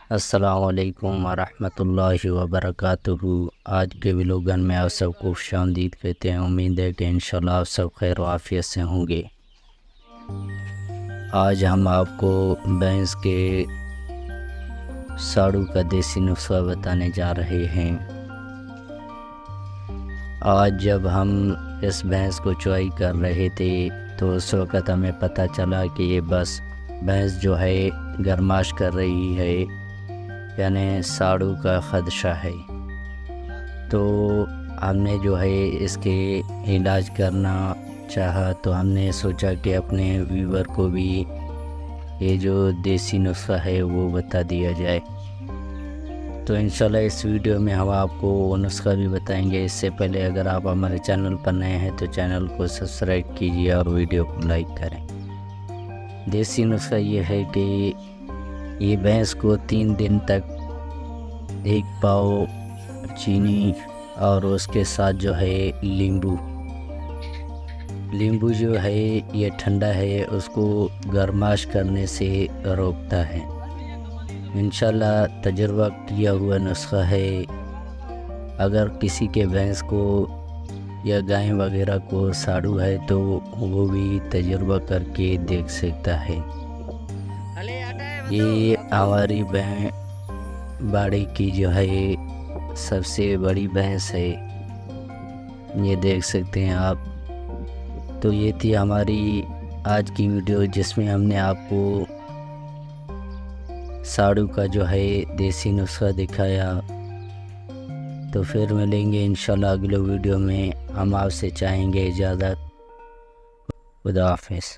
السلام علیکم ورحمۃ اللہ وبرکاتہ۔ آج کے ویلوگن میں آپ سب کو خوش آمدید کہتے ہیں۔ امید ہے کہ انشاءاللہ آپ سب خیر و عافیت سے ہوں گے۔ آج ہم آپ کو بھینس کے ساڑو کا دیسی نسخہ بتانے جا رہے ہیں۔ آج جب ہم اس بھینس کو چوائی کر رہے تھے تو اس وقت ہمیں پتہ چلا کہ یہ بس بھینس جو ہے گرماش کر رہی ہے، یعنی ساڑو کا خدشہ ہے۔ تو ہم نے جو ہے اس کے علاج کرنا چاہا، تو ہم نے سوچا کہ اپنے ویور کو بھی یہ جو دیسی نسخہ ہے وہ بتا دیا جائے۔ تو انشاءاللہ اس ویڈیو میں ہم آپ کو وہ نسخہ بھی بتائیں گے۔ اس سے پہلے اگر آپ ہمارے چینل پر نئے ہیں تو چینل کو سبسکرائب کیجیے اور ویڈیو کو لائک کریں۔ دیسی نسخہ یہ ہے کہ یہ بھینس کو 3 دن تک 1 پاؤ چینی اور اس کے ساتھ جو ہے لیمبو جو ہے یہ ٹھنڈا ہے، اس کو گرماش کرنے سے روکتا ہے۔ انشاءاللہ تجربہ کیا ہوا نسخہ ہے۔ اگر کسی کے بھینس کو یا گائے وغیرہ کو ساڑو ہے تو وہ بھی تجربہ کر کے دیکھ سکتا ہے۔ یہ ہماری باڑی کی جو ہے سب سے بڑی بھینس ہے، یہ دیکھ سکتے ہیں آپ۔ تو یہ تھی ہماری آج کی ویڈیو، جس میں ہم نے آپ کو ساڑو کا جو ہے دیسی نسخہ دکھایا۔ تو پھر ملیں گے انشاءاللہ اگلے ویڈیو میں۔ ہم آپ سے چاہیں گے اجازت۔ خدا حافظ۔